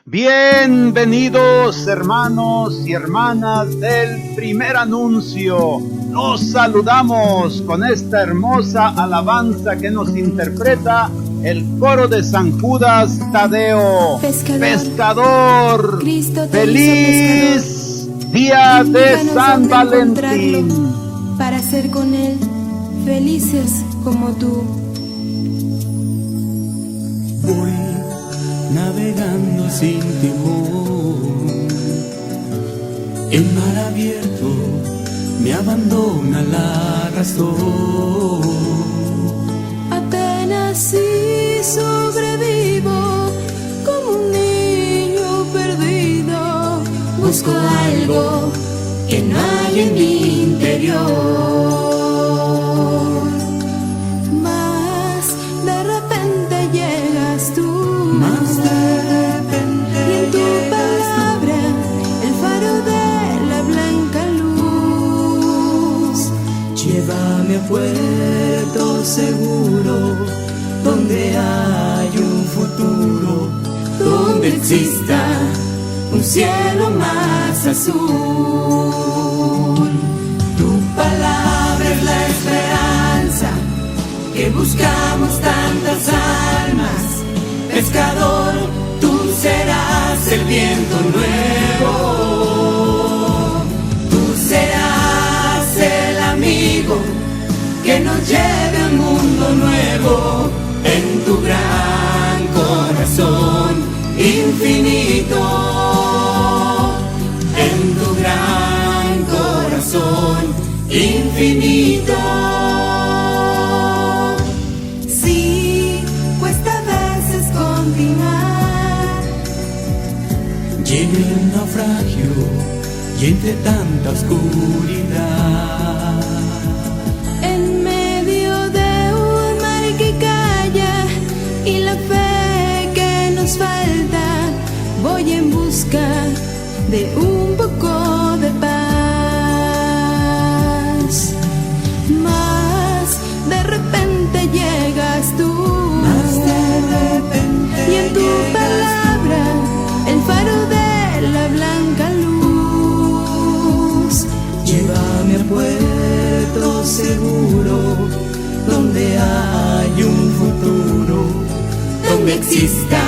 Bienvenidos hermanos y hermanas del primer anuncio. Los saludamos con esta hermosa alabanza que nos interpreta el coro de San Judas Tadeo. Pescador, feliz día de San Valentín. Para ser con él felices como tú. Voy navegando sin timón, el mar abierto me abandona la razón. Apenas si sobrevivo como un niño perdido. Busco algo que no hay en mi interior. Llévame a puerto seguro, donde hay un futuro, donde exista un cielo más azul. Tu palabra es la esperanza que buscamos tantas almas. Pescador, tú serás el viento nuevo. Tú serás el amigo que nos lleve a un mundo nuevo, en tu gran corazón infinito, en tu gran corazón infinito. Sí, cuesta a veces continuar, lleno de un naufragio y entre tanta oscuridad. en medio de un mar que calla y la fe que nos falta, voy en busca de un poco de paz. Mas de repente llegas tú, y en tu palabra el faro de la blanca luz. Llévame a puerto seguro, donde hay un futuro, Donde exista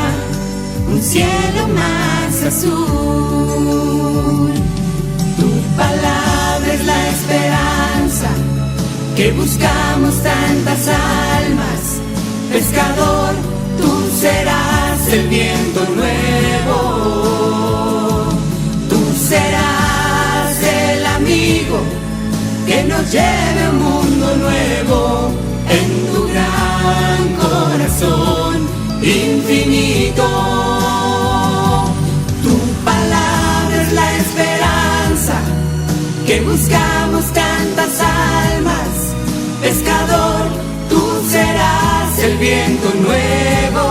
un cielo más azul. tu palabra es la esperanza que buscamos tantas almas. Pescador, tú serás el viento nuevo. Tú serás el amigo que nos lleve a un mundo nuevo, en tu gran corazón infinito. Tu palabra es la esperanza que buscamos tantas almas. Pescador, tú serás el viento nuevo.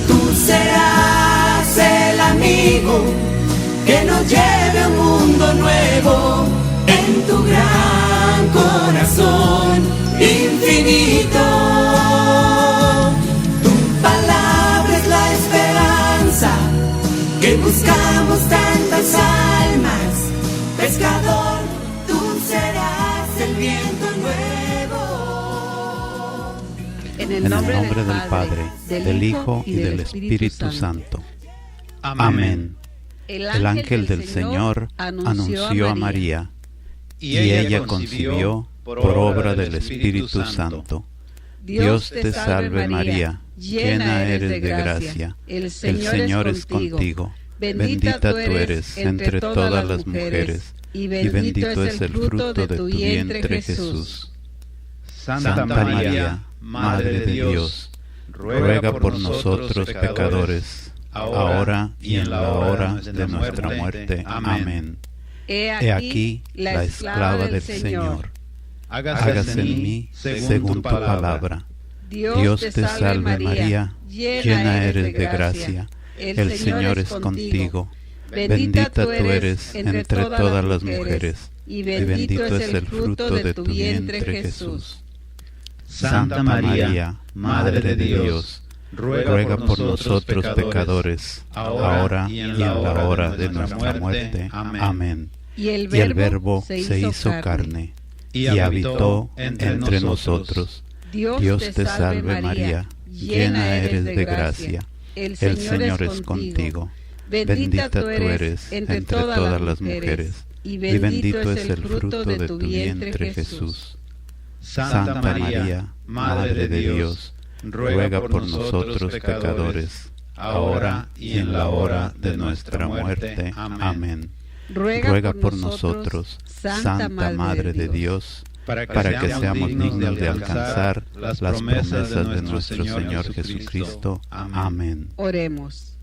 Tú serás el amigo que nos lleve a un mundo nuevo, en tu gran corazón infinito. Tu palabra es la esperanza que buscamos tantas almas. Pescador, tú serás el viento nuevo. En el nombre del Padre, del Hijo y del Espíritu Santo. Amén. El ángel del Señor anunció a María, y ella concibió por obra del Espíritu Santo. Dios te salve María, llena eres de gracia, el Señor es contigo. Bendita tú eres entre todas las mujeres, y bendito es el fruto de tu vientre Jesús. Santa María, Madre de Dios, ruega por nosotros pecadores, ahora y en la hora de nuestra muerte. Amén. He aquí la esclava del Señor. Hágase en mí según tu palabra. Dios te salve María, llena eres de gracia, el Señor es contigo. Bendita tú eres entre todas las mujeres, y bendito es el fruto de tu vientre Jesús. Santa María, Madre de Dios, ruega por nosotros pecadores, ahora y en la hora de nuestra muerte. Amén. Y el Verbo se hizo carne y habitó entre nosotros. Dios te salve María, llena eres de gracia, el Señor es contigo. Bendita tú eres entre todas las mujeres, y bendito es el fruto de tu vientre Jesús. Santa María, Madre de Dios, ruega por nosotros pecadores, ahora y en la hora de nuestra muerte. Amén. Ruega por nosotros, Santa Madre de Dios, para que seamos dignos de alcanzar las promesas de nuestro Señor Jesucristo. Amén. Oremos.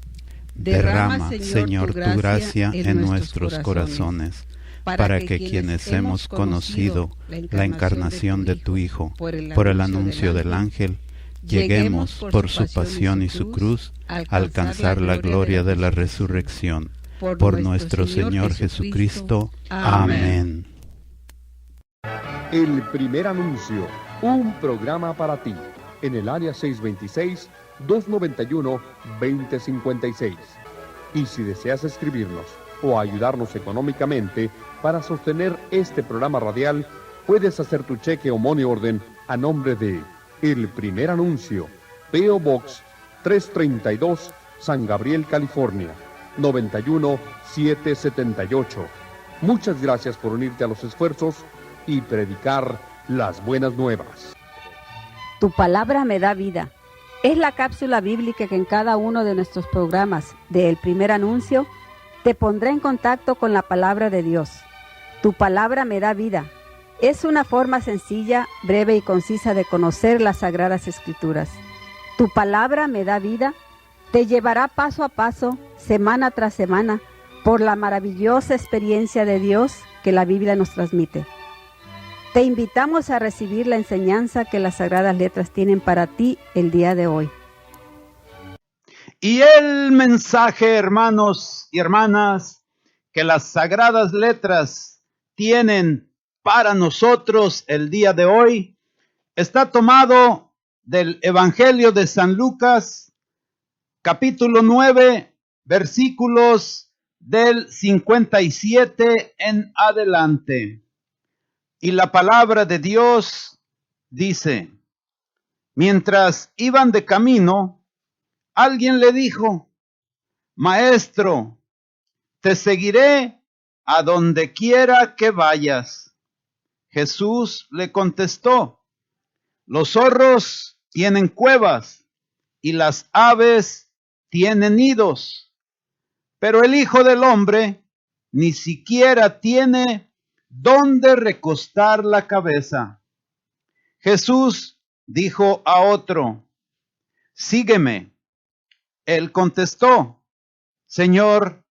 Derrama, Señor, tu gracia en nuestros corazones, para que quienes hemos conocido la encarnación de tu Hijo por el anuncio del ángel, lleguemos por su pasión y su cruz a alcanzar la gloria de la resurrección. Por nuestro Señor Jesucristo. Amén. El primer anuncio, un programa para ti, en el área 626-291-2056. Y si deseas escribirnos o ayudarnos económicamente para sostener este programa radial, puedes hacer tu cheque o money orden a nombre de El Primer Anuncio, P.O. Box 332, San Gabriel, California, 91778. Muchas gracias por unirte a los esfuerzos y predicar las buenas nuevas. Tu palabra me da vida. Es la cápsula bíblica que en cada uno de nuestros programas de El Primer Anuncio te pondrá en contacto con la palabra de Dios. Tu palabra me da vida. Es una forma sencilla, breve y concisa de conocer las Sagradas Escrituras. Tu palabra me da vida. Te llevará paso a paso, semana tras semana, por la maravillosa experiencia de Dios que la Biblia nos transmite. Te invitamos a recibir la enseñanza que las Sagradas Letras tienen para ti el día de hoy. Y el mensaje, hermanos y hermanas, que las Sagradas Letras tienen para nosotros el día de hoy, está tomado del Evangelio de San Lucas, capítulo 9, versículos del 57 en adelante. Y la palabra de Dios dice: mientras iban de camino, alguien le dijo: Maestro, te seguiré a donde quiera que vayas. Jesús le contestó: los zorros tienen cuevas y las aves tienen nidos, pero el Hijo del Hombre ni siquiera tiene dónde recostar la cabeza. Jesús dijo a otro: sígueme. Él contestó: Señor,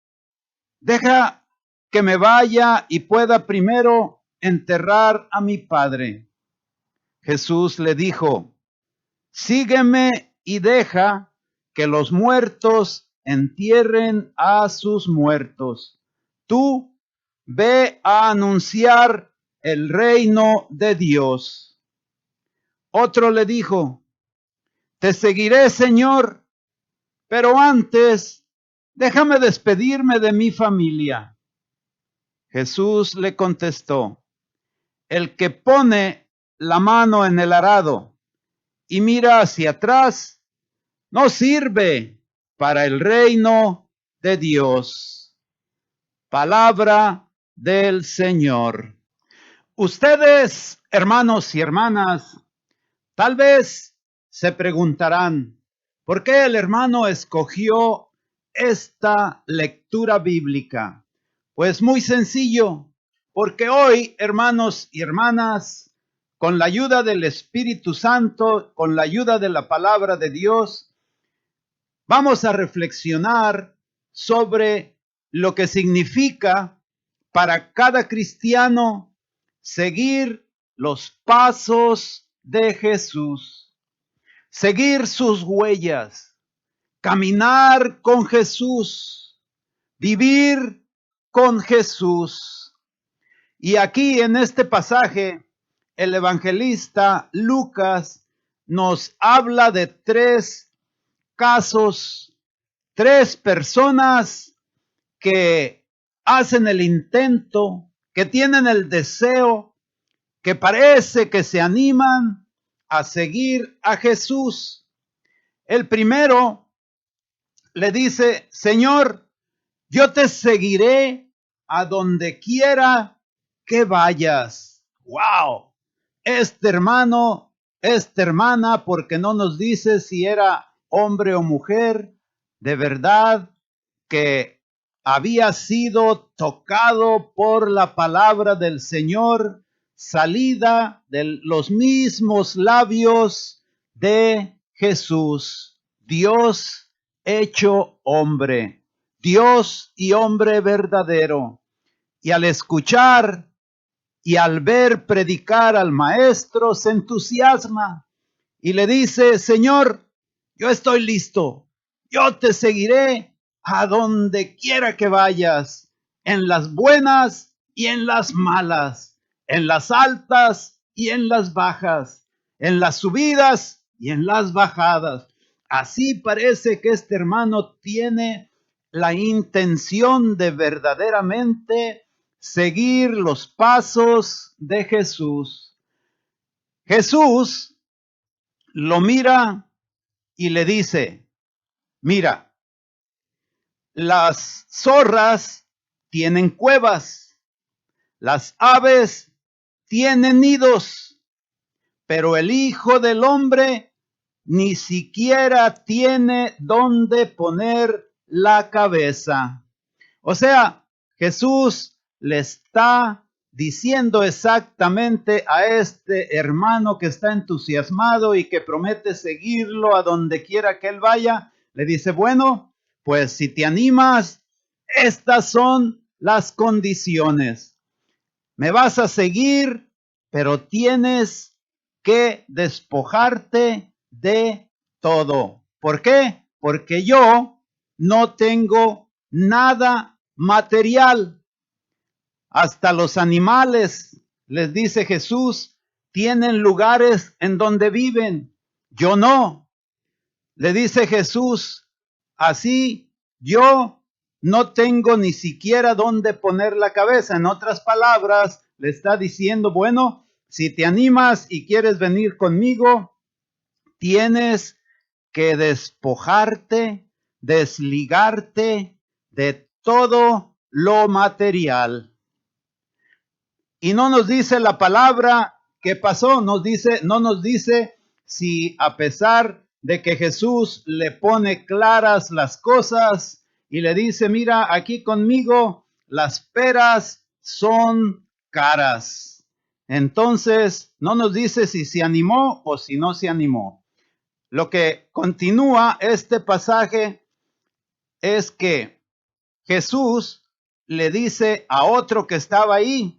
deja que me vaya y pueda primero enterrar a mi padre. Jesús le dijo: sígueme y deja que los muertos entierren a sus muertos. Tú ve a anunciar el reino de Dios. Otro le dijo: te seguiré, Señor, pero antes déjame despedirme de mi familia. Jesús le contestó: el que pone la mano en el arado y mira hacia atrás no sirve para el reino de Dios. Palabra del Señor. Ustedes, hermanos y hermanas, tal vez se preguntarán: ¿por qué el hermano escogió esta lectura bíblica? Pues muy sencillo, porque hoy, hermanos y hermanas, con la ayuda del Espíritu Santo, con la ayuda de la palabra de Dios, vamos a reflexionar sobre lo que significa para cada cristiano seguir los pasos de Jesús, seguir sus huellas, caminar con Jesús, vivir con Jesús. Y aquí en este pasaje, el evangelista Lucas nos habla de tres casos, 3 personas que hacen el intento, que tienen el deseo, que parece que se animan a seguir a Jesús. El primero le dice: Señor, yo te seguiré a donde quiera que vayas. ¡Wow! Este hermano, esta hermana, porque no nos dice si era hombre o mujer, de verdad que había sido tocado por la palabra del Señor, salida de los mismos labios de Jesús, Dios hecho hombre, Dios y hombre verdadero. Y al escuchar y al ver predicar al maestro, se entusiasma y le dice: Señor, yo estoy listo, yo te seguiré a donde quiera que vayas, en las buenas y en las malas, en las altas y en las bajas, en las subidas y en las bajadas. Así parece que este hermano tiene la intención de verdaderamente seguir los pasos de Jesús. Jesús lo mira y le dice: mira, las zorras tienen cuevas, las aves tienen nidos, pero el Hijo del Hombre ni siquiera tiene dónde poner la cabeza. O sea, Jesús le está diciendo exactamente a este hermano que está entusiasmado y que promete seguirlo a donde quiera que él vaya, le dice: bueno, pues si te animas, estas son las condiciones. Me vas a seguir, pero tienes que despojarte de todo. ¿Por qué? Porque yo no tengo nada material. Hasta los animales, les dice Jesús, tienen lugares en donde viven. Yo no. Le dice Jesús: así yo no tengo ni siquiera dónde poner la cabeza. En otras palabras, le está diciendo: bueno, si te animas y quieres venir conmigo, tienes que despojarte, desligarte de todo lo material. Y no nos dice la palabra qué pasó, no nos dice si, a pesar de que Jesús le pone claras las cosas y le dice: mira, aquí conmigo las peras son caras. Entonces no nos dice si se animó o si no se animó. Lo que continúa este pasaje es que Jesús le dice a otro que estaba ahí.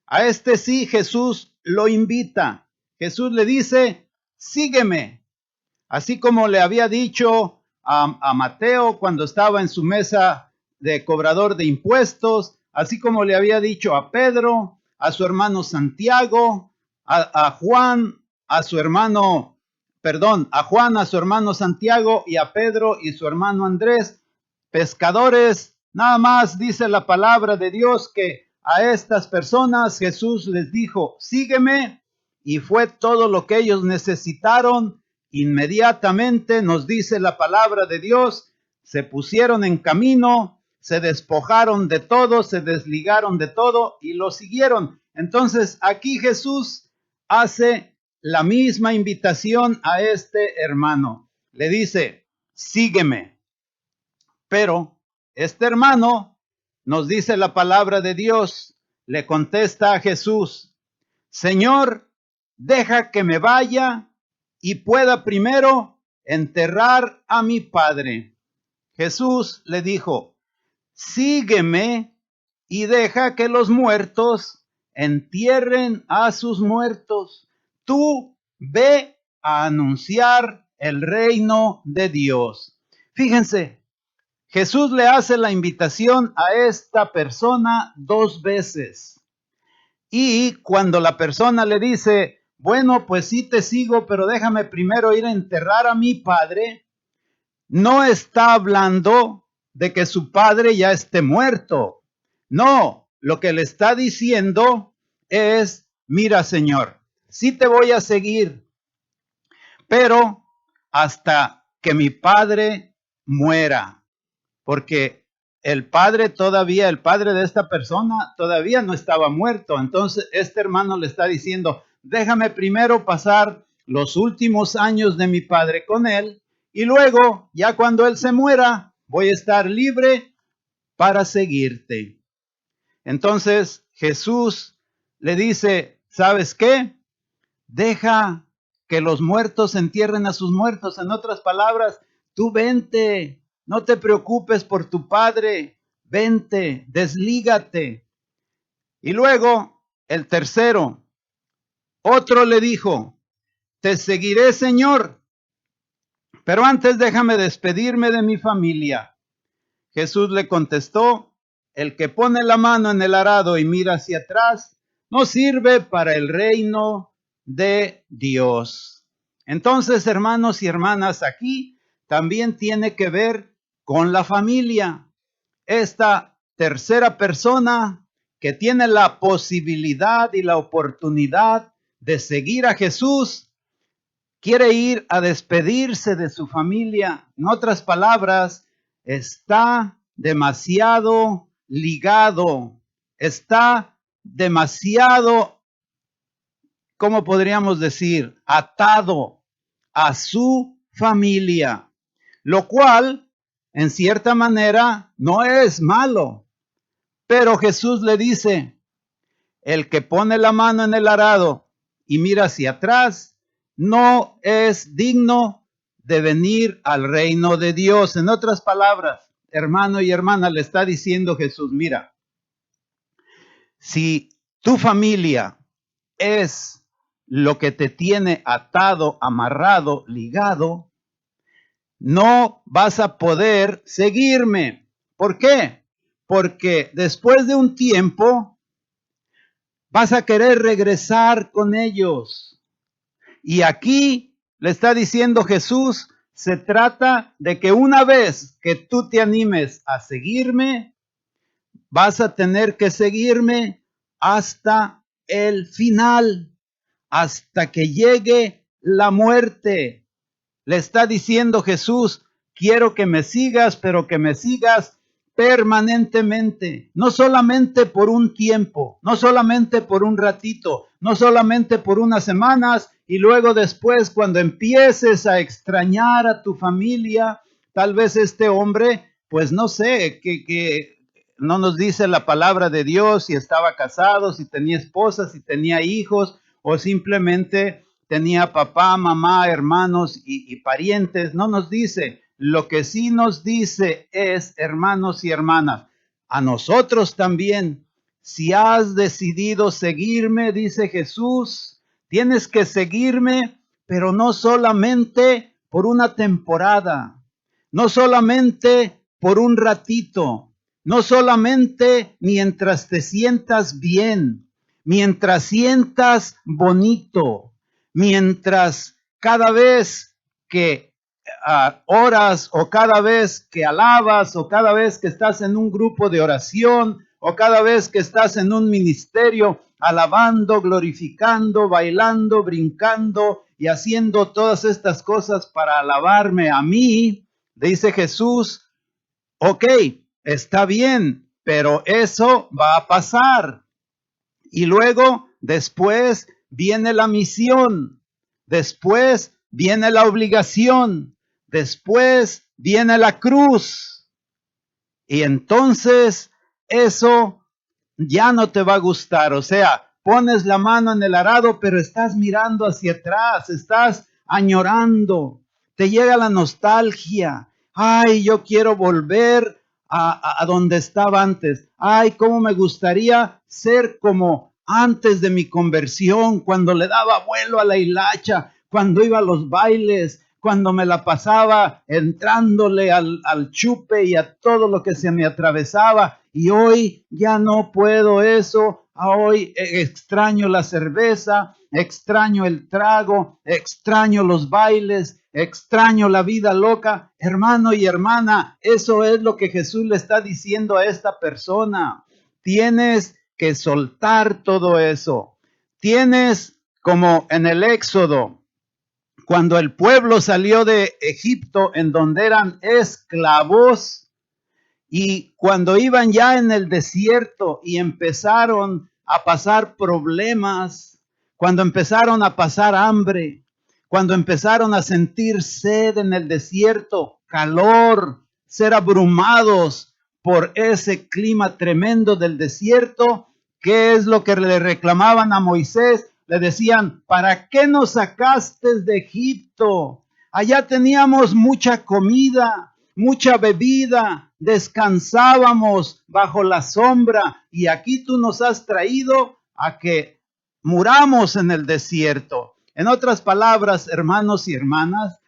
A este sí Jesús lo invita. Jesús le dice: sígueme. Así como le había dicho a Mateo cuando estaba en su mesa de cobrador de impuestos, así como le había dicho a Pedro, a su hermano Santiago, a Juan, a su hermano Santiago, y a Pedro y su hermano Andrés, pescadores. Nada más dice la palabra de Dios que a estas personas Jesús les dijo: sígueme, y fue todo lo que ellos necesitaron. Inmediatamente, nos dice la palabra de Dios, se pusieron en camino, se despojaron de todo, se desligaron de todo y lo siguieron. Entonces, aquí Jesús hace la misma invitación a este hermano. Le dice: sígueme. Pero este hermano, nos dice la palabra de Dios, le contesta a Jesús: Señor, deja que me vaya y pueda primero enterrar a mi padre. Jesús le dijo: sígueme y deja que los muertos entierren a sus muertos. Tú ve a anunciar el reino de Dios. Fíjense, Jesús le hace la invitación a esta persona 2 veces. Y cuando la persona le dice: bueno, pues sí te sigo, pero déjame primero ir a enterrar a mi padre, no está hablando de que su padre ya esté muerto. No, lo que le está diciendo es, mira, Señor, sí te voy a seguir, pero hasta que mi padre muera, porque el padre de esta persona todavía no estaba muerto. Entonces este hermano le está diciendo, déjame primero pasar los últimos años de mi padre con él, y luego, ya cuando él se muera, voy a estar libre para seguirte. Entonces Jesús le dice, ¿sabes qué? Deja que los muertos entierren a sus muertos. En otras palabras, tú vente, no te preocupes por tu padre, vente, deslígate. Y luego, el tercero, otro le dijo, te seguiré, Señor, pero antes déjame despedirme de mi familia. Jesús le contestó, el que pone la mano en el arado y mira hacia atrás, no sirve para el reino de Dios. Entonces, hermanos y hermanas, aquí también tiene que ver con la familia. Esta tercera persona que tiene la posibilidad y la oportunidad de seguir a Jesús, quiere ir a despedirse de su familia. En otras palabras, está demasiado ligado, está demasiado, ¿cómo podríamos decir? Atado a su familia, lo cual, en cierta manera, no es malo. Pero Jesús le dice, el que pone la mano en el arado y mira hacia atrás, no es digno de venir al reino de Dios. En otras palabras, hermano y hermana, le está diciendo Jesús, mira, si tu familia es lo que te tiene atado, amarrado, ligado, no vas a poder seguirme. ¿Por qué? Porque después de un tiempo vas a querer regresar con ellos. Y aquí le está diciendo Jesús, se trata de que una vez que tú te animes a seguirme, vas a tener que seguirme hasta el final, hasta que llegue la muerte. Le está diciendo Jesús, quiero que me sigas, pero que me sigas permanentemente, no solamente por un tiempo, no solamente por un ratito, no solamente por unas semanas, y luego después cuando empieces a extrañar a tu familia, tal vez este hombre, pues no sé, que no nos dice la palabra de Dios si estaba casado, si tenía esposa, si tenía hijos, o simplemente tenía papá, mamá, hermanos y parientes, no nos dice. Lo que sí nos dice es, hermanos y hermanas, a nosotros también, si has decidido seguirme, dice Jesús, tienes que seguirme, pero no solamente por una temporada, no solamente por un ratito, no solamente mientras te sientas bien, mientras sientas bonito, mientras cada vez que oras o cada vez que alabas o cada vez que estás en un grupo de oración o cada vez que estás en un ministerio alabando, glorificando, bailando, brincando y haciendo todas estas cosas para alabarme a mí, dice Jesús, ok, está bien, pero eso va a pasar. Y luego, después viene la misión, después viene la obligación, después viene la cruz. Y entonces eso ya no te va a gustar. O sea, pones la mano en el arado, pero estás mirando hacia atrás, estás añorando. Te llega la nostalgia. Ay, yo quiero volver a donde estaba antes. Ay, cómo me gustaría ser como antes de mi conversión, cuando le daba vuelo a la hilacha, cuando iba a los bailes, cuando me la pasaba entrándole al chupe y a todo lo que se me atravesaba. Y hoy ya no puedo eso. Hoy extraño la cerveza, extraño el trago, extraño los bailes, extraño la vida loca. Hermano y hermana, eso es lo que Jesús le está diciendo a esta persona. Tienes que soltar todo eso. Tienes, como en el Éxodo, cuando el pueblo salió de Egipto, en donde eran esclavos, y cuando iban ya en el desierto y empezaron a pasar problemas, cuando empezaron a pasar hambre, cuando empezaron a sentir sed en el desierto, calor, ser abrumados por ese clima tremendo del desierto, ¿qué es lo que le reclamaban a Moisés? Le decían, ¿para qué nos sacaste de Egipto? Allá teníamos mucha comida, mucha bebida, descansábamos bajo la sombra y aquí tú nos has traído a que muramos en el desierto. En otras palabras, hermanos y hermanas,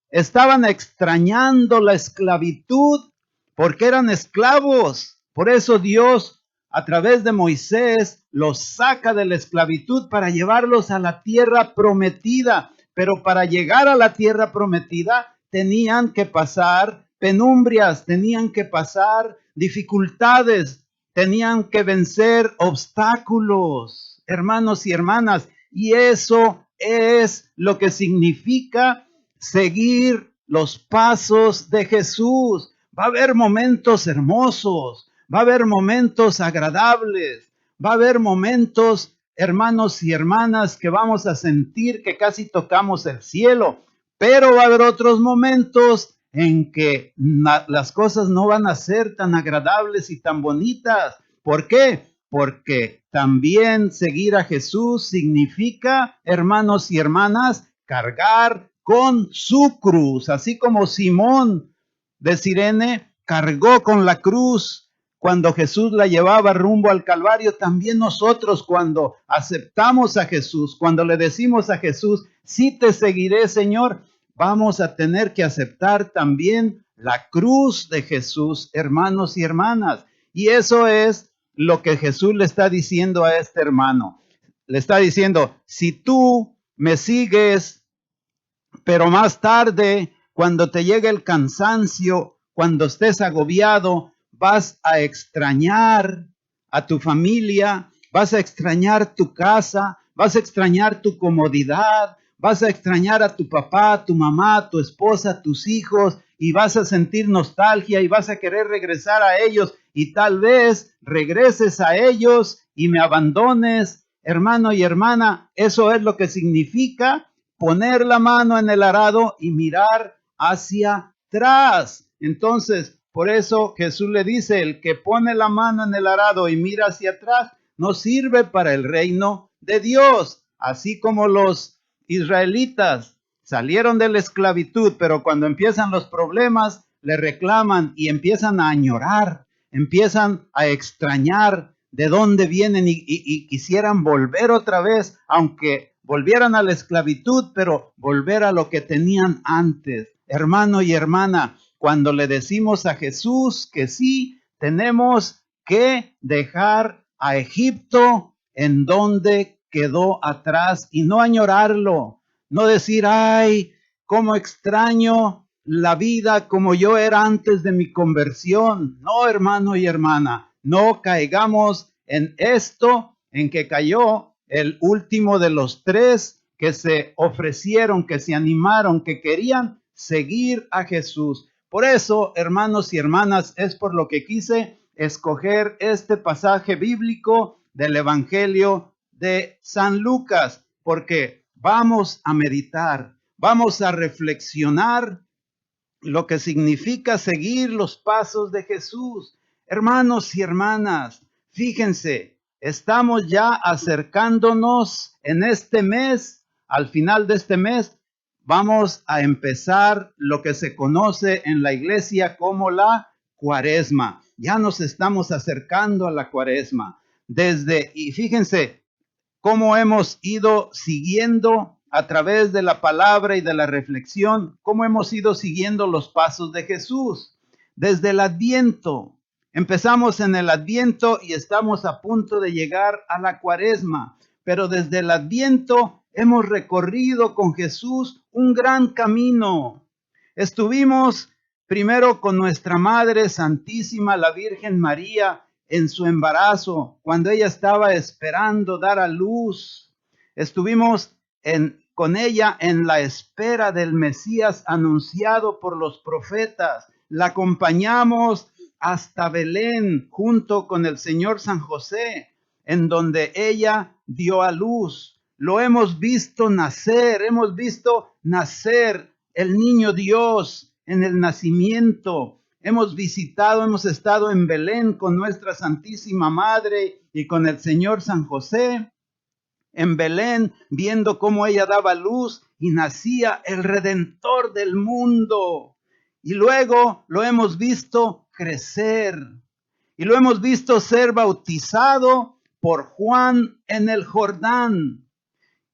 estaban extrañando la esclavitud porque eran esclavos. Por eso Dios, a través de Moisés, los saca de la esclavitud para llevarlos a la tierra prometida. Pero para llegar a la tierra prometida tenían que pasar penumbrias, tenían que pasar dificultades, tenían que vencer obstáculos, hermanos y hermanas. Y eso es lo que significa seguir los pasos de Jesús. Va a haber momentos hermosos, va a haber momentos agradables, va a haber momentos, hermanos y hermanas, que vamos a sentir que casi tocamos el cielo, pero va a haber otros momentos en que las cosas no van a ser tan agradables y tan bonitas. ¿Por qué? Porque también seguir a Jesús significa, hermanos y hermanas, cargar con su cruz, así como Simón de Cirene cargó con la cruz cuando Jesús la llevaba rumbo al Calvario. También nosotros, cuando aceptamos a Jesús, cuando le decimos a Jesús, sí te seguiré, Señor, vamos a tener que aceptar también la cruz de Jesús, hermanos y hermanas. Y eso es lo que Jesús le está diciendo a este hermano. Le está diciendo, si tú me sigues, pero más tarde, cuando te llegue el cansancio, cuando estés agobiado, vas a extrañar a tu familia, vas a extrañar tu casa, vas a extrañar tu comodidad, vas a extrañar a tu papá, a tu mamá, a tu esposa, a tus hijos, y vas a sentir nostalgia y vas a querer regresar a ellos, y tal vez regreses a ellos y me abandones. Hermano y hermana, eso es lo que significa poner la mano en el arado y mirar hacia atrás. Entonces, por eso Jesús le dice, el que pone la mano en el arado y mira hacia atrás, no sirve para el reino de Dios. Así como los israelitas salieron de la esclavitud, pero cuando empiezan los problemas, le reclaman y empiezan a añorar, empiezan a extrañar de dónde vienen y quisieran volver otra vez, aunque volvieran a la esclavitud, pero volver a lo que tenían antes. Hermano y hermana, cuando le decimos a Jesús que sí, tenemos que dejar a Egipto en donde quedó atrás y no añorarlo, no decir, ay, cómo extraño la vida como yo era antes de mi conversión. No, hermano y hermana, no caigamos en esto en que cayó el último de los tres que se ofrecieron, que se animaron, que querían seguir a Jesús. Por eso, hermanos y hermanas, es por lo que quise escoger este pasaje bíblico del Evangelio de San Lucas, porque vamos a meditar, vamos a reflexionar lo que significa seguir los pasos de Jesús. Hermanos y hermanas, fíjense, estamos ya acercándonos en este mes, al final de este mes, vamos a empezar lo que se conoce en la iglesia como la Cuaresma. Ya nos estamos acercando a la Cuaresma. Y fíjense cómo hemos ido siguiendo a través de la palabra y de la reflexión, cómo hemos ido siguiendo los pasos de Jesús. Desde el Adviento, empezamos en el Adviento y estamos a punto de llegar a la Cuaresma, pero desde el Adviento hemos recorrido con Jesús un gran camino. Estuvimos primero con nuestra Madre Santísima, la Virgen María, en su embarazo, cuando ella estaba esperando dar a luz. Estuvimos con ella en la espera del Mesías anunciado por los profetas. La acompañamos hasta Belén junto con el Señor San José, en donde ella dio a luz. Lo hemos visto nacer el niño Dios en el nacimiento. Hemos estado en Belén con nuestra Santísima Madre y con el Señor San José. En Belén, viendo cómo ella daba luz y nacía el Redentor del mundo. Y luego lo hemos visto crecer. Y lo hemos visto ser bautizado por Juan en el Jordán.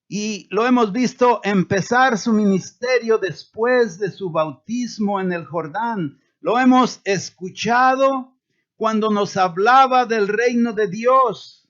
Y lo hemos visto empezar su ministerio después de su bautismo en el Jordán. Lo hemos escuchado cuando nos hablaba del reino de Dios.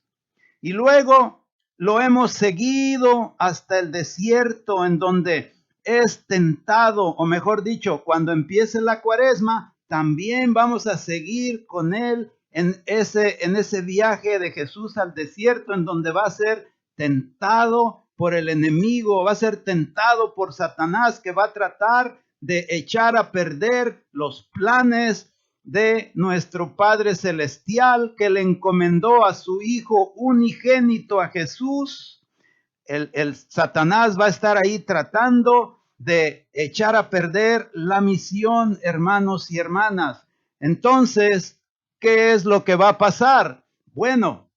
Y luego lo hemos seguido hasta el desierto, en donde es tentado, o mejor dicho, cuando empiece la Cuaresma, también vamos a seguir con él en ese viaje de Jesús al desierto, en donde va a ser tentado por el enemigo, va a ser tentado por Satanás, que va a tratar de echar a perder los planes de nuestro Padre Celestial, que le encomendó a su Hijo unigénito, a Jesús. El Satanás va a estar ahí tratando de echar a perder la misión, hermanos y hermanas. Entonces, ¿qué es lo que va a pasar? Bueno,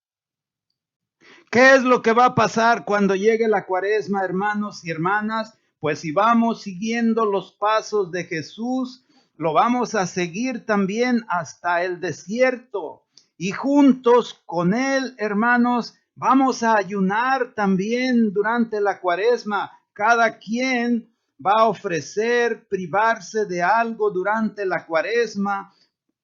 ¿qué es lo que va a pasar cuando llegue la Cuaresma, hermanos y hermanas? Pues si vamos siguiendo los pasos de Jesús, lo vamos a seguir también hasta el desierto. Y juntos con él, hermanos, vamos a ayunar también durante la Cuaresma. Cada quien va a ofrecer privarse de algo durante la Cuaresma,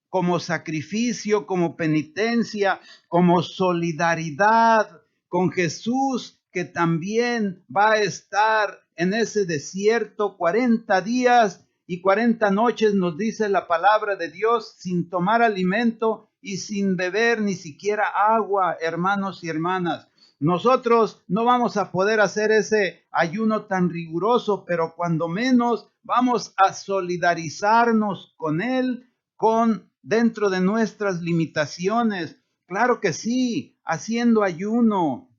como sacrificio, como penitencia, como solidaridad con Jesús, que también va a estar en ese desierto 40 días y 40 noches, nos dice la palabra de Dios, sin tomar alimento y sin beber ni siquiera agua, hermanos y hermanas. Nosotros no vamos a poder hacer ese ayuno tan riguroso, pero cuando menos vamos a solidarizarnos con él, dentro de nuestras limitaciones. Claro que sí, haciendo ayuno,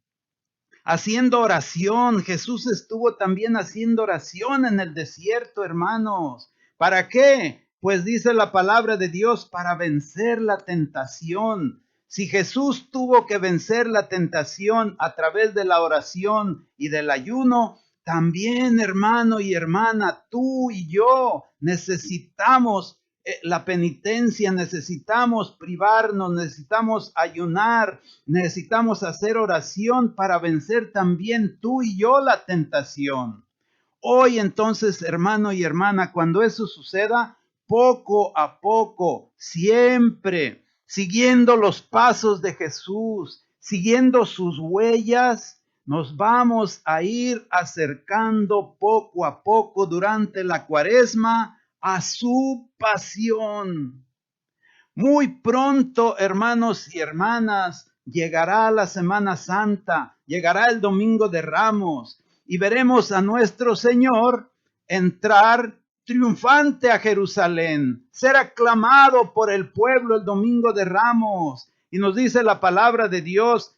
haciendo oración. Jesús estuvo también haciendo oración en el desierto, hermanos. ¿Para qué? Pues dice la palabra de Dios, para vencer la tentación. Si Jesús tuvo que vencer la tentación a través de la oración y del ayuno, también, hermano y hermana, tú y yo necesitamos la penitencia, necesitamos privarnos, necesitamos ayunar, necesitamos hacer oración para vencer también tú y yo la tentación. Hoy entonces, hermano y hermana, cuando eso suceda, poco a poco, siempre siguiendo los pasos de Jesús, siguiendo sus huellas, nos vamos a ir acercando poco a poco durante la Cuaresma a su pasión. Muy pronto, hermanos y hermanas, llegará la Semana Santa, llegará el Domingo de Ramos y veremos a nuestro Señor entrar triunfante a Jerusalén, ser aclamado por el pueblo el Domingo de Ramos. Y nos dice la palabra de Dios,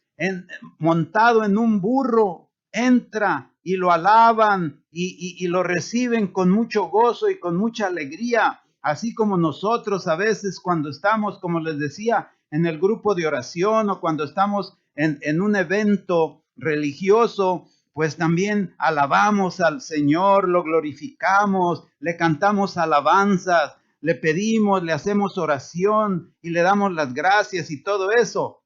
montado en un burro, entra y lo alaban y lo reciben con mucho gozo y con mucha alegría, así como nosotros a veces cuando estamos, como les decía, en el grupo de oración o cuando estamos en un evento religioso, pues también alabamos al Señor, lo glorificamos, le cantamos alabanzas, le pedimos, le hacemos oración y le damos las gracias y todo eso.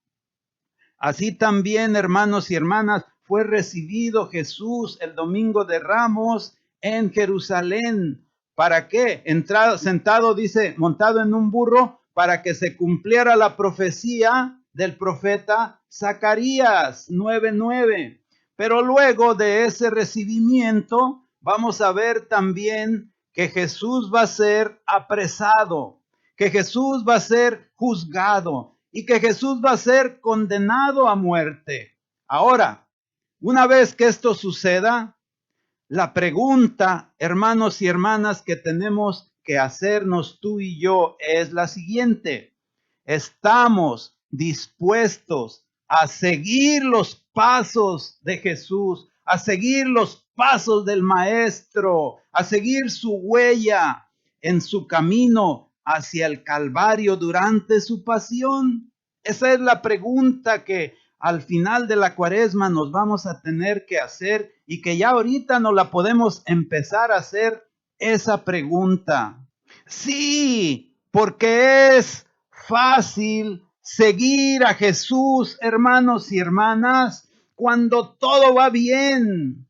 Así también, hermanos y hermanas, fue recibido Jesús el Domingo de Ramos en Jerusalén. ¿Para qué? Sentado, dice, montado en un burro, para que se cumpliera la profecía del profeta Zacarías 9:9. Pero luego de ese recibimiento, vamos a ver también que Jesús va a ser apresado, que Jesús va a ser juzgado y que Jesús va a ser condenado a muerte. Ahora, una vez que esto suceda, la pregunta, hermanos y hermanas, que tenemos que hacernos tú y yo es la siguiente: ¿estamos dispuestos a seguir los pasos de Jesús, a seguir los pasos del Maestro, a seguir su huella en su camino hacia el Calvario durante su pasión? Esa es la pregunta que al final de la Cuaresma nos vamos a tener que hacer y que ya ahorita no la podemos empezar a hacer esa pregunta. Sí, porque es fácil seguir a Jesús, hermanos y hermanas, cuando todo va bien,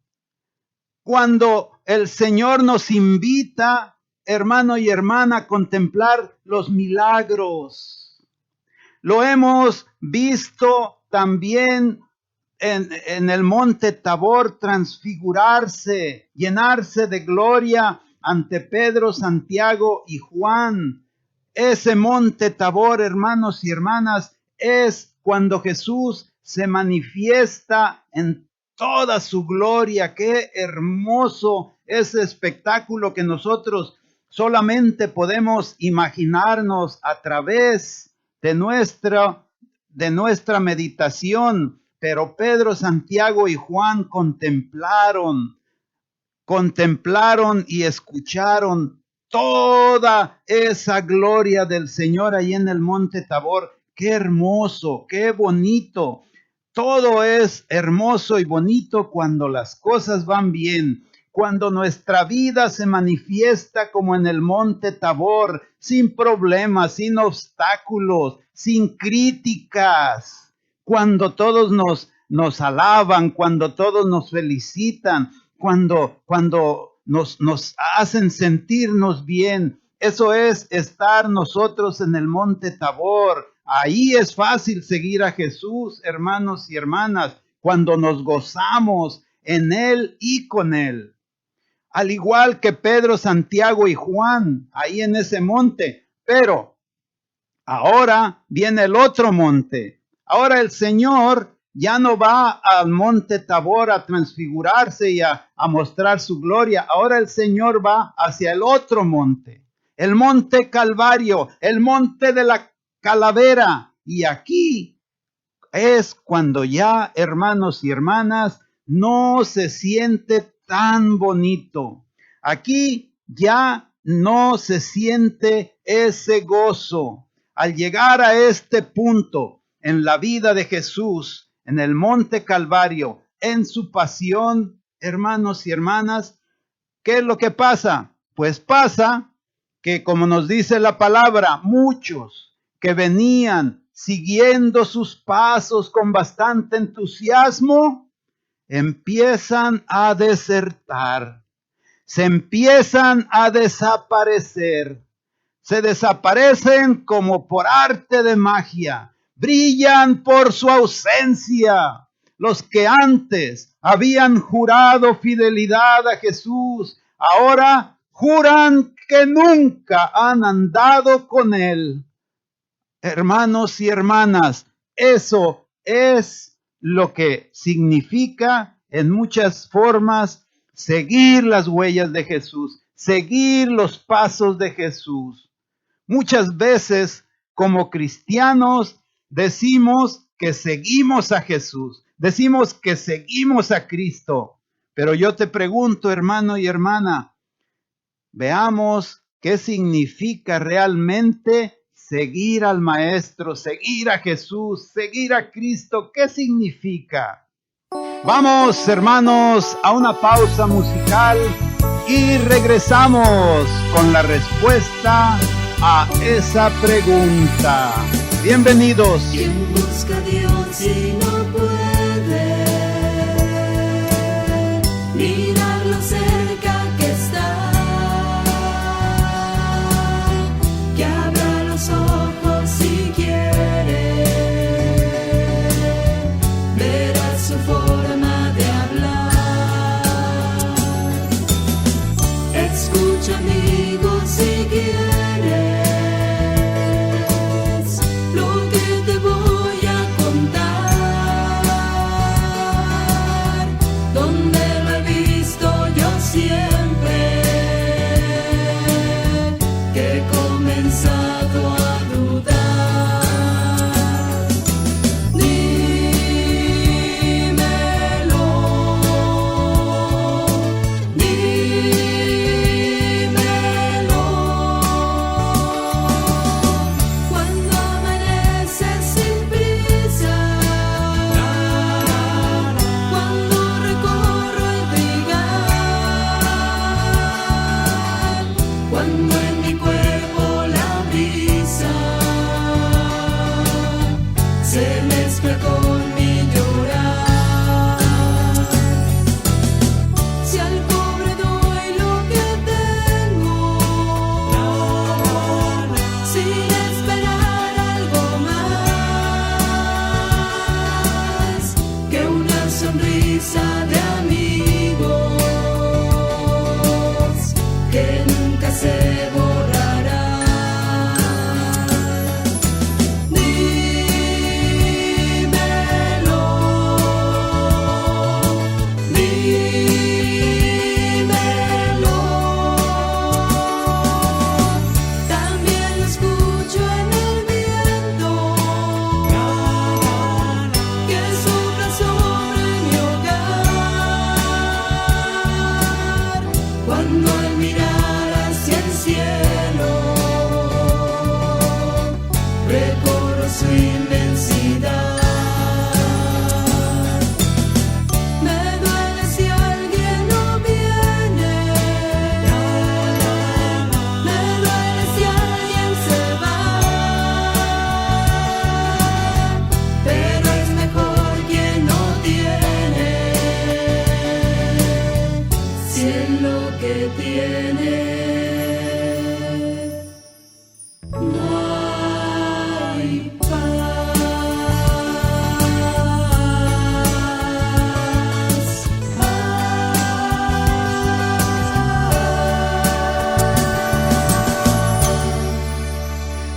cuando el Señor nos invita, hermano y hermana, a contemplar los milagros. Lo hemos visto también en el monte Tabor transfigurarse, llenarse de gloria ante Pedro, Santiago y Juan. Ese monte Tabor, hermanos y hermanas, es cuando Jesús se manifiesta en toda su gloria. Qué hermoso ese espectáculo que nosotros solamente podemos imaginarnos a través de nuestra meditación. Pero Pedro, Santiago y Juan contemplaron y escucharon toda esa gloria del Señor ahí en el monte Tabor. Qué hermoso, qué bonito. Todo es hermoso y bonito cuando las cosas van bien, cuando nuestra vida se manifiesta como en el monte Tabor, sin problemas, sin obstáculos, sin críticas, cuando todos nos alaban, cuando todos nos felicitan, cuando nos hacen sentirnos bien. Eso es estar nosotros en el monte Tabor. Ahí es fácil seguir a Jesús, hermanos y hermanas, cuando nos gozamos en Él y con Él. Al igual que Pedro, Santiago y Juan, ahí en ese monte. Pero ahora viene el otro monte. Ahora el Señor ya no va al monte Tabor a transfigurarse y a mostrar su gloria. Ahora el Señor va hacia el otro monte, el monte Calvario, el monte de la calavera. Y aquí es cuando ya, hermanos y hermanas, no se siente tan bonito. Aquí ya no se siente ese gozo. Al llegar a este punto en la vida de Jesús, en el monte Calvario, en su pasión, hermanos y hermanas, ¿qué es lo que pasa? Pues pasa que, como nos dice la palabra, muchos que venían siguiendo sus pasos con bastante entusiasmo, empiezan a desertar, se empiezan a desaparecer, se desaparecen como por arte de magia. Brillan por su ausencia. Los que antes habían jurado fidelidad a Jesús, ahora juran que nunca han andado con Él. Hermanos y hermanas, eso es lo que significa en muchas formas seguir las huellas de Jesús, seguir los pasos de Jesús. Muchas veces, como cristianos, decimos que seguimos a Jesús, decimos que seguimos a Cristo, pero yo te pregunto, hermano y hermana, veamos qué significa realmente seguir al Maestro, seguir a Jesús, seguir a Cristo. ¿Qué significa? Vamos, hermanos, a una pausa musical y regresamos con la respuesta a esa pregunta. Bienvenidos. ¿Quién busca a Dios y no puede mirar lo cerca que está? Que abra los ojos si quiere, verá su forma de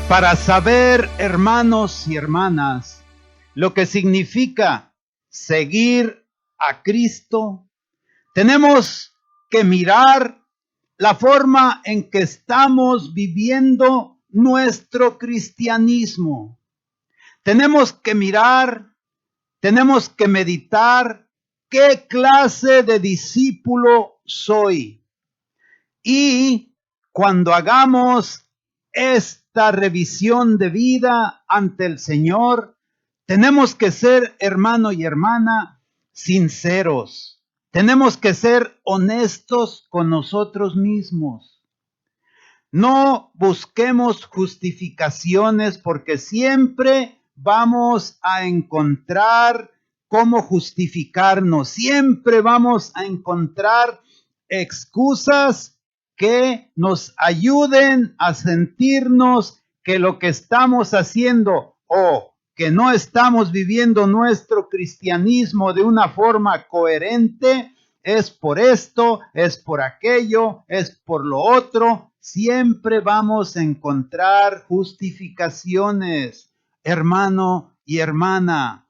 Para saber, hermanos y hermanas, lo que significa seguir a Cristo, tenemos que mirar la forma en que estamos viviendo nuestro cristianismo. Tenemos que mirar, tenemos que meditar qué clase de discípulo soy. Y cuando hagamos esta revisión de vida ante el Señor, tenemos que ser, hermano y hermana, sinceros. Tenemos que ser honestos con nosotros mismos. No busquemos justificaciones, porque siempre vamos a encontrar cómo justificarnos. Siempre vamos a encontrar excusas que nos ayuden a sentirnos que lo que estamos haciendo o que no estamos viviendo nuestro cristianismo de una forma coherente es por esto, es por aquello, es por lo otro. Siempre vamos a encontrar justificaciones, hermano y hermana,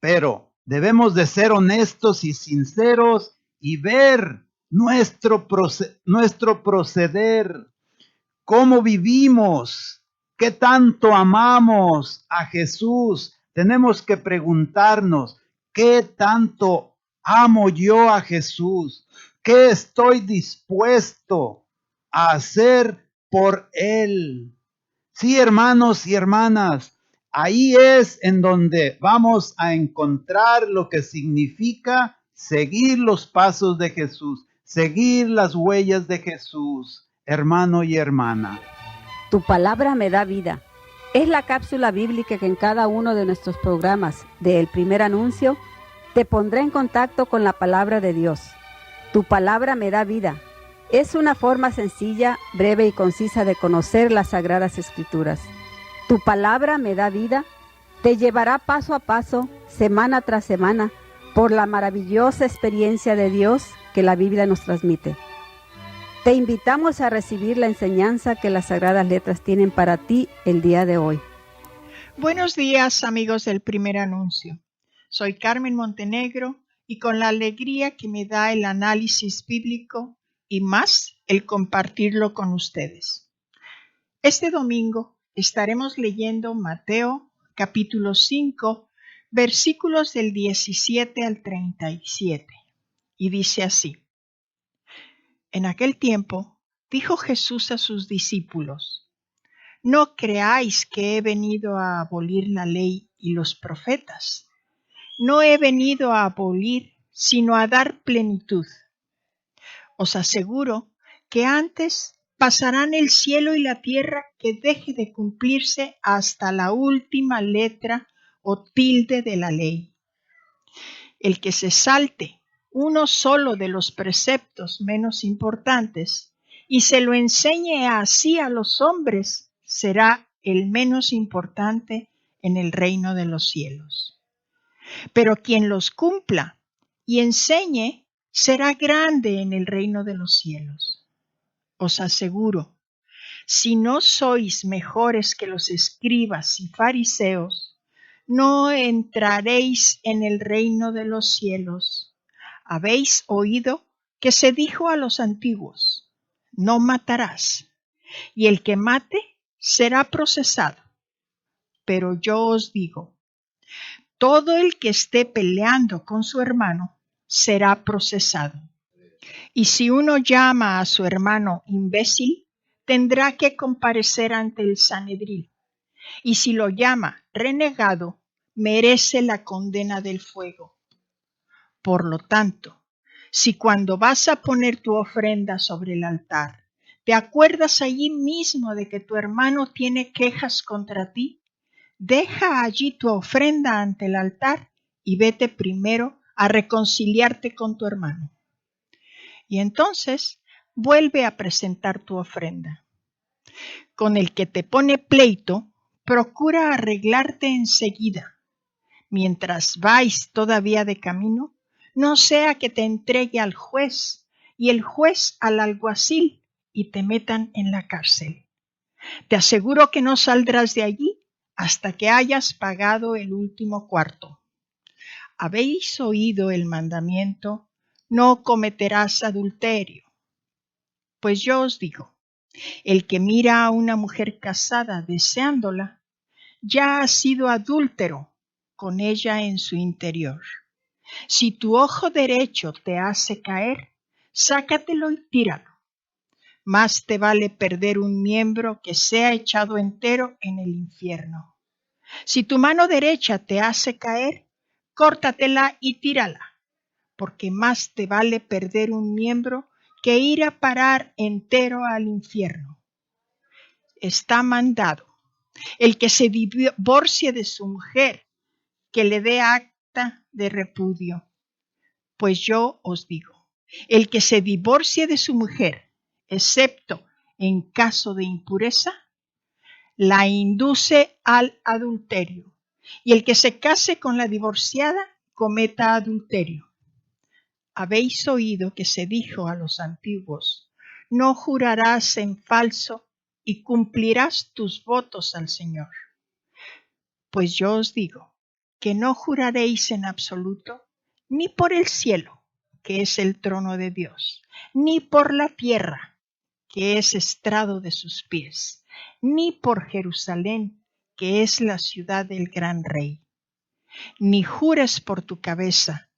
pero debemos de ser honestos y sinceros y ver nuestro proceder, cómo vivimos, qué tanto amamos a Jesús. Tenemos que preguntarnos, ¿qué tanto amo yo a Jesús? ¿Qué estoy dispuesto a hacer por Él? Sí, hermanos y hermanas, ahí es en donde vamos a encontrar lo que significa seguir los pasos de Jesús. Seguir las huellas de Jesús, hermano y hermana. Tu palabra me da vida. Es la cápsula bíblica que en cada uno de nuestros programas de El Primer Anuncio te pondrá en contacto con la palabra de Dios. Tu palabra me da vida. Es una forma sencilla, breve y concisa de conocer las Sagradas Escrituras. Tu palabra me da vida. Te llevará paso a paso, semana tras semana, por la maravillosa experiencia de Dios que la Biblia nos transmite. Te invitamos a recibir la enseñanza que las Sagradas Letras tienen para ti el día de hoy. Buenos días, amigos del Primer Anuncio. Soy Carmen Montenegro y con la alegría que me da el análisis bíblico y más el compartirlo con ustedes. Este domingo estaremos leyendo Mateo capítulo 5, versículos del 17 al 37. Y dice así: En aquel tiempo dijo Jesús a sus discípulos: No creáis que he venido a abolir la ley y los profetas. No he venido a abolir, sino a dar plenitud. Os aseguro que antes pasarán el cielo y la tierra que deje de cumplirse hasta la última letra o tilde de la ley. El que se salte uno solo de los preceptos menos importantes y se lo enseñe así a los hombres, será el menos importante en el reino de los cielos. Pero quien los cumpla y enseñe será grande en el reino de los cielos. Os aseguro, si no sois mejores que los escribas y fariseos, no entraréis en el reino de los cielos. Habéis oído que se dijo a los antiguos: no matarás, y el que mate será procesado. Pero yo os digo, todo el que esté peleando con su hermano será procesado. Y si uno llama a su hermano imbécil, tendrá que comparecer ante el Sanedrín. Y si lo llama renegado, merece la condena del fuego. Por lo tanto, si cuando vas a poner tu ofrenda sobre el altar, te acuerdas allí mismo de que tu hermano tiene quejas contra ti, deja allí tu ofrenda ante el altar y vete primero a reconciliarte con tu hermano. Y entonces vuelve a presentar tu ofrenda. Con el que te pone pleito, procura arreglarte enseguida. Mientras vais todavía de camino, no sea que te entregue al juez y el juez al alguacil y te metan en la cárcel. Te aseguro que no saldrás de allí hasta que hayas pagado el último cuarto. Habéis oído el mandamiento: no cometerás adulterio. Pues yo os digo, el que mira a una mujer casada deseándola, ya ha sido adúltero con ella en su interior. Si tu ojo derecho te hace caer, sácatelo y tíralo. Más te vale perder un miembro que sea echado entero en el infierno. Si tu mano derecha te hace caer, córtatela y tírala, porque más te vale perder un miembro que ir a parar entero al infierno. Está mandado: el que se divorcie de su mujer, que le dé acta de repudio. Pues yo os digo, el que se divorcie de su mujer, excepto en caso de impureza, la induce al adulterio, y el que se case con la divorciada cometa adulterio. Habéis oído que se dijo a los antiguos: no jurarás en falso y cumplirás tus votos al Señor. Pues yo os digo que no juraréis en absoluto, ni por el cielo, que es el trono de Dios, ni por la tierra, que es estrado de sus pies, ni por Jerusalén, que es la ciudad del gran rey. Ni jures por tu cabeza,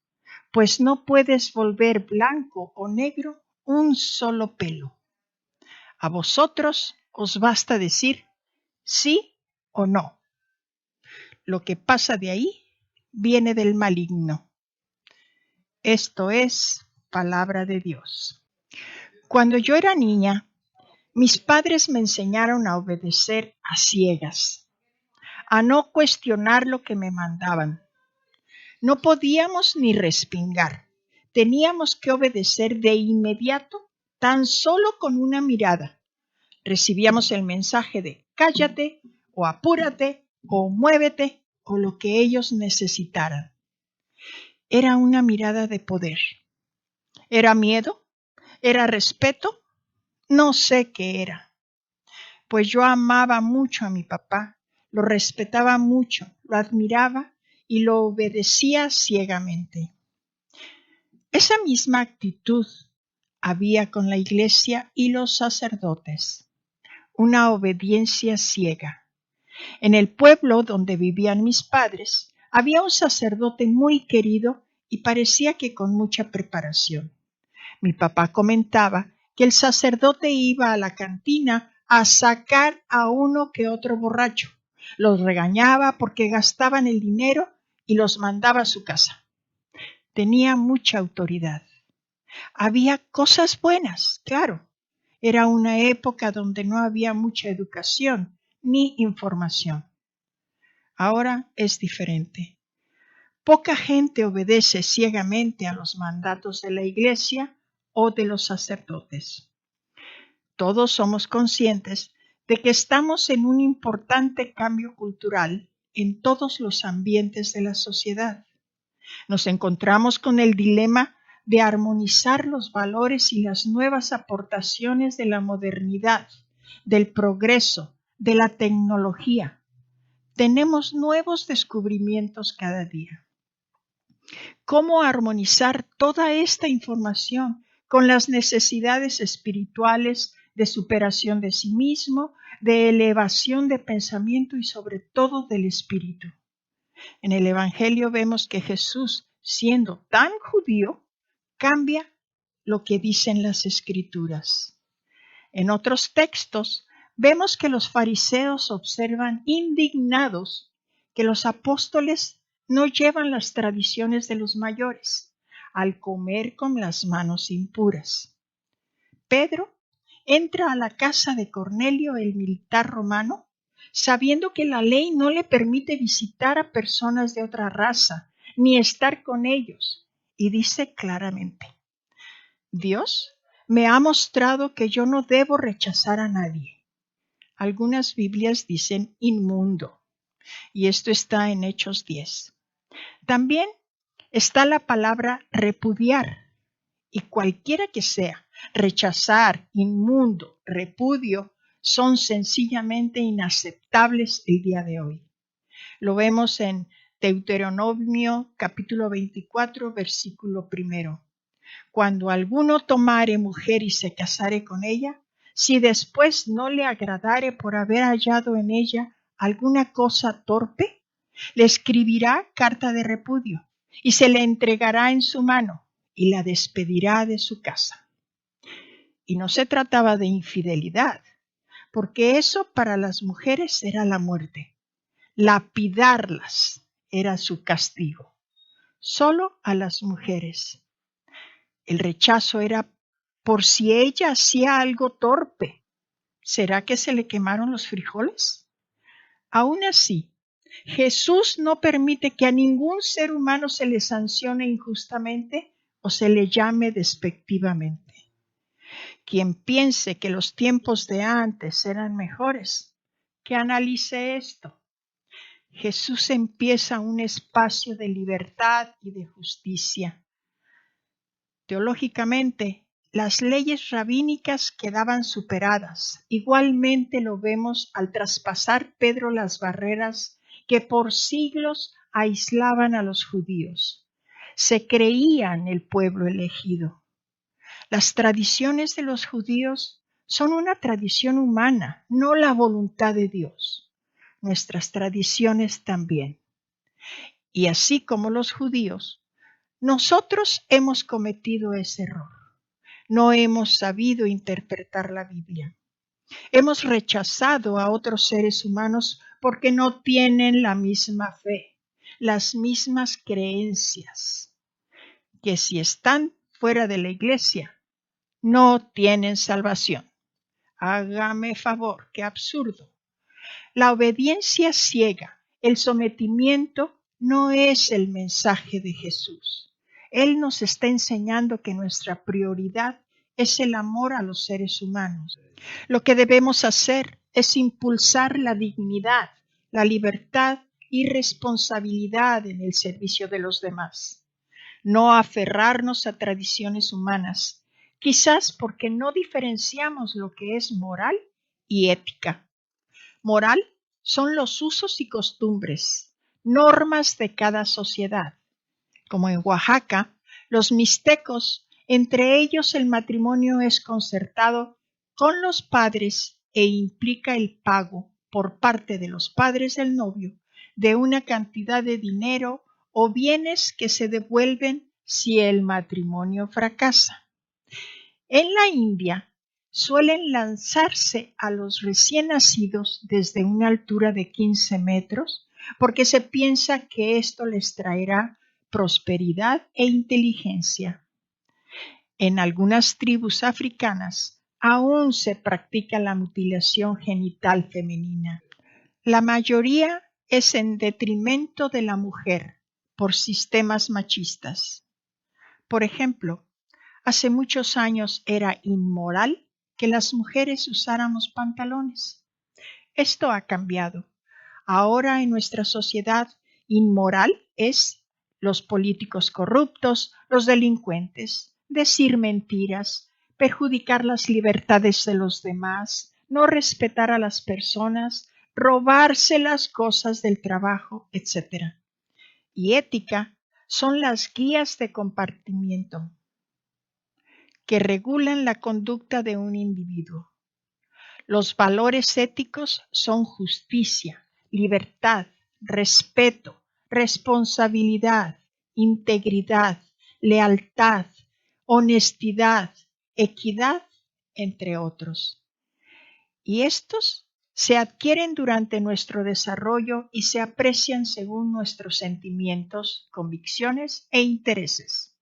pues no puedes volver blanco o negro un solo pelo. A vosotros os basta decir sí o no. Lo que pasa de ahí viene del maligno. Esto es palabra de Dios. Cuando yo era niña, mis padres me enseñaron a obedecer a ciegas, a no cuestionar lo que me mandaban. No podíamos ni respingar. Teníamos que obedecer de inmediato, tan solo con una mirada. Recibíamos el mensaje de cállate, o apúrate, o muévete, o lo que ellos necesitaran. Era una mirada de poder. ¿Era miedo? ¿Era respeto? No sé qué era. Pues yo amaba mucho a mi papá, lo respetaba mucho, lo admiraba y lo obedecía ciegamente. Esa misma actitud había con la iglesia y los sacerdotes, una obediencia ciega. En el pueblo donde vivían mis padres había un sacerdote muy querido y parecía que con mucha preparación. Mi papá comentaba que el sacerdote iba a la cantina a sacar a uno que otro borracho. Los regañaba porque gastaban el dinero y los mandaba a su casa. Tenía mucha autoridad. Había cosas buenas, claro. Era una época donde no había mucha educación ni información. Ahora es diferente. Poca gente obedece ciegamente a los mandatos de la iglesia o de los sacerdotes. Todos somos conscientes de que estamos en un importante cambio cultural en todos los ambientes de la sociedad. Nos encontramos con el dilema de armonizar los valores y las nuevas aportaciones de la modernidad, del progreso, de la tecnología. Tenemos nuevos descubrimientos cada día. ¿Cómo armonizar toda esta información con las necesidades espirituales de superación de sí mismo, de elevación de pensamiento y sobre todo del espíritu? En el Evangelio vemos que Jesús, siendo tan judío, cambia lo que dicen las Escrituras. En otros textos vemos que los fariseos observan indignados que los apóstoles no llevan las tradiciones de los mayores al comer con las manos impuras. Pedro entra a la casa de Cornelio, el militar romano, sabiendo que la ley no le permite visitar a personas de otra raza ni estar con ellos, y dice claramente: Dios me ha mostrado que yo no debo rechazar a nadie. Algunas Biblias dicen inmundo, y esto está en Hechos 10. También está la palabra repudiar, y cualquiera que sea, rechazar, inmundo, repudio, son sencillamente inaceptables el día de hoy. Lo vemos en Deuteronomio capítulo 24, versículo 1. Cuando alguno tomare mujer y se casare con ella, si después no le agradare por haber hallado en ella alguna cosa torpe, le escribirá carta de repudio y se le entregará en su mano y la despedirá de su casa. Y no se trataba de infidelidad, porque eso para las mujeres era la muerte. Lapidarlas era su castigo. Solo a las mujeres. El rechazo era por si ella hacía algo torpe. ¿Será que se le quemaron los frijoles? Aún así, Jesús no permite que a ningún ser humano se le sancione injustamente o se le llame despectivamente. Quien piense que los tiempos de antes eran mejores, que analice esto. Jesús empieza un espacio de libertad y de justicia. Teológicamente, las leyes rabínicas quedaban superadas. Igualmente lo vemos al traspasar Pedro las barreras que por siglos aislaban a los judíos. Se creían el pueblo elegido. Las tradiciones de los judíos son una tradición humana, no la voluntad de Dios. Nuestras tradiciones también. Y así como los judíos, nosotros hemos cometido ese error. No hemos sabido interpretar la Biblia. Hemos rechazado a otros seres humanos porque no tienen la misma fe, las mismas creencias, que si están fuera de la iglesia, no tienen salvación. Hágame favor, qué absurdo. La obediencia ciega, el sometimiento, no es el mensaje de Jesús. Él nos está enseñando que nuestra prioridad es el amor a los seres humanos. Lo que debemos hacer es impulsar la dignidad, la libertad y responsabilidad en el servicio de los demás. No aferrarnos a tradiciones humanas, quizás porque no diferenciamos lo que es moral y ética. Moral son los usos y costumbres, normas de cada sociedad. Como en Oaxaca, los mixtecos, entre ellos el matrimonio es concertado con los padres e implica el pago por parte de los padres del novio de una cantidad de dinero o bienes que se devuelven si el matrimonio fracasa. En la India suelen lanzarse a los recién nacidos desde una altura de 15 metros porque se piensa que esto les traerá prosperidad e inteligencia. En algunas tribus africanas aún se practica la mutilación genital femenina. La mayoría es en detrimento de la mujer por sistemas machistas. Por ejemplo, hace muchos años era inmoral que las mujeres usáramos pantalones. Esto ha cambiado. Ahora en nuestra sociedad inmoral es los políticos corruptos, los delincuentes, decir mentiras, perjudicar las libertades de los demás, no respetar a las personas, robarse las cosas del trabajo, etc. Y ética son las guías de comportamiento que regulan la conducta de un individuo. Los valores éticos son justicia, libertad, respeto, responsabilidad, integridad, lealtad, honestidad, equidad, entre otros. Y estos se adquieren durante nuestro desarrollo y se aprecian según nuestros sentimientos, convicciones e intereses.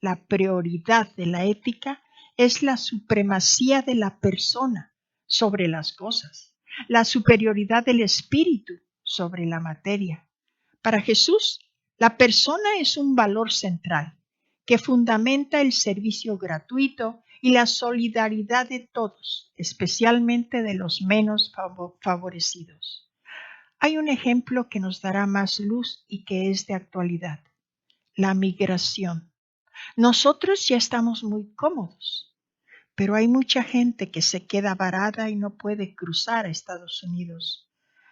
La prioridad de la ética es la supremacía de la persona sobre las cosas, la superioridad del espíritu sobre la materia. Para Jesús, la persona es un valor central que fundamenta el servicio gratuito y la solidaridad de todos, especialmente de los menos favorecidos. Hay un ejemplo que nos dará más luz y que es de actualidad: la migración. Nosotros ya estamos muy cómodos, pero hay mucha gente que se queda varada y no puede cruzar a Estados Unidos.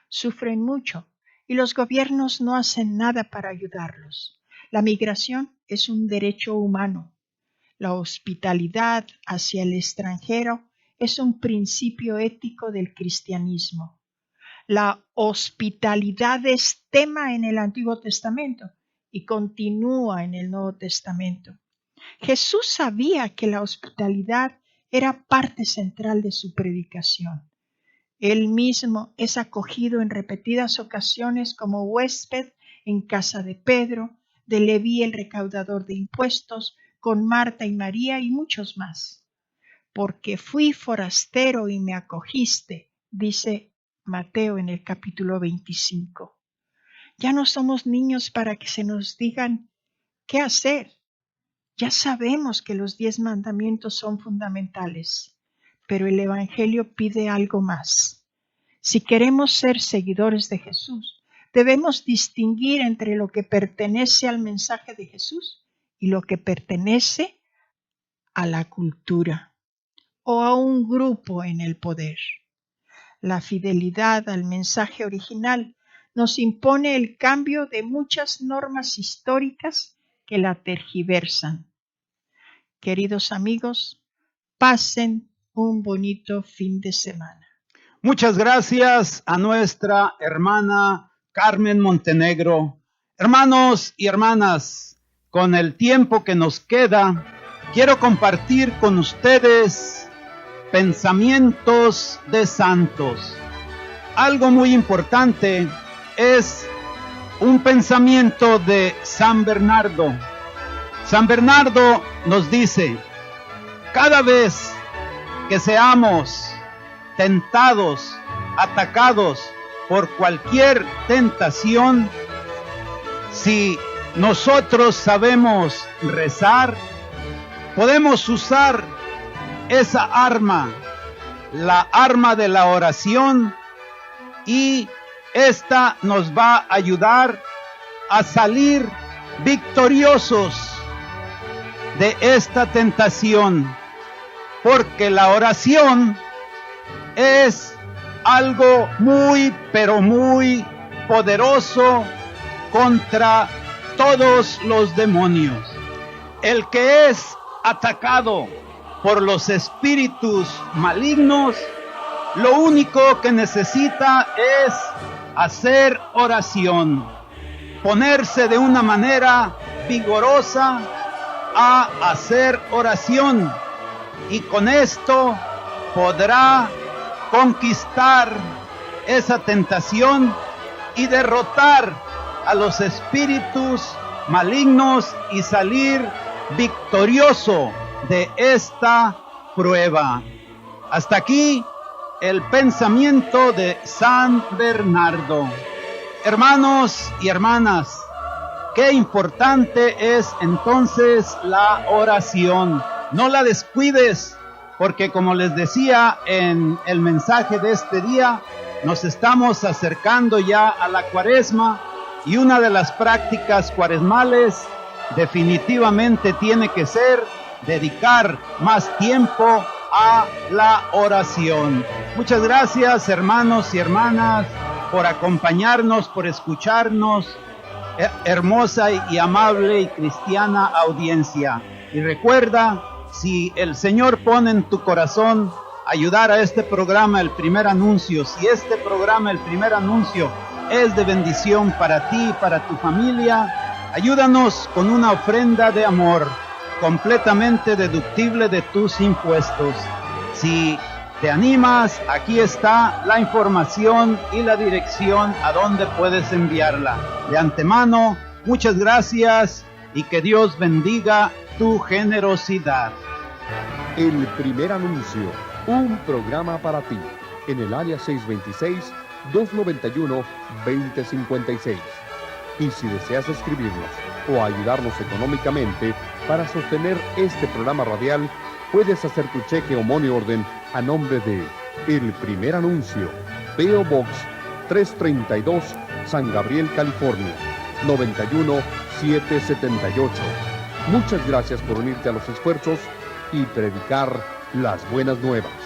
Sufren mucho y los gobiernos no hacen nada para ayudarlos. La migración es un derecho humano. La hospitalidad hacia el extranjero es un principio ético del cristianismo. La hospitalidad es tema en el Antiguo Testamento y continúa en el Nuevo Testamento. Jesús sabía que la hospitalidad era parte central de su predicación. Él mismo es acogido en repetidas ocasiones como huésped en casa de Pedro, de Leví el recaudador de impuestos, con Marta y María y muchos más. Porque fui forastero y me acogiste, dice Mateo en el capítulo 25. Ya no somos niños para que se nos digan qué hacer. Ya sabemos que los 10 mandamientos son fundamentales, pero el Evangelio pide algo más. Si queremos ser seguidores de Jesús, debemos distinguir entre lo que pertenece al mensaje de Jesús y lo que pertenece a la cultura o a un grupo en el poder. La fidelidad al mensaje original nos impone el cambio de muchas normas históricas que la tergiversan. Queridos amigos, pasen un bonito fin de semana. Muchas gracias a nuestra hermana Carmen Montenegro. Hermanos y hermanas, con el tiempo que nos queda, quiero compartir con ustedes pensamientos de santos. Algo muy importante es un pensamiento de San Bernardo. San Bernardo nos dice: cada vez que seamos tentados, atacados por cualquier tentación, si nosotros sabemos rezar, podemos usar esa arma, la arma de la oración, y esta nos va a ayudar a salir victoriosos de esta tentación, porque la oración es algo muy, pero muy poderoso contra todos los demonios. El que es atacado por los espíritus malignos, lo único que necesita es hacer oración, ponerse de una manera vigorosa a hacer oración, y con esto podrá conquistar esa tentación y derrotar a los espíritus malignos y salir victorioso de esta prueba. Hasta aquí el pensamiento de San Bernardo. Hermanos y hermanas, qué importante es entonces la oración. No la descuides, porque como les decía en el mensaje de este día, nos estamos acercando ya a la Cuaresma, y una de las prácticas cuaresmales definitivamente tiene que ser dedicar más tiempo a la oración. Muchas gracias, hermanos y hermanas, por acompañarnos, por escucharnos, hermosa y amable y cristiana audiencia. Y recuerda, si el Señor pone en tu corazón ayudar a este programa, El Primer Anuncio, si este programa, El Primer Anuncio, es de bendición para ti y para tu familia, ayúdanos con una ofrenda de amor completamente deductible de tus impuestos. Si te animas, aquí está la información y la dirección a donde puedes enviarla. De antemano, muchas gracias y que Dios bendiga tu generosidad. El Primer Anuncio, un programa para ti, en el área 626-291-2056. Y si deseas escribirnos o ayudarnos económicamente para sostener este programa radial, puedes hacer tu cheque o money orden a nombre de El Primer Anuncio, P.O. Box 332, San Gabriel, California, 91778. Muchas gracias por unirte a los esfuerzos y predicar las buenas nuevas.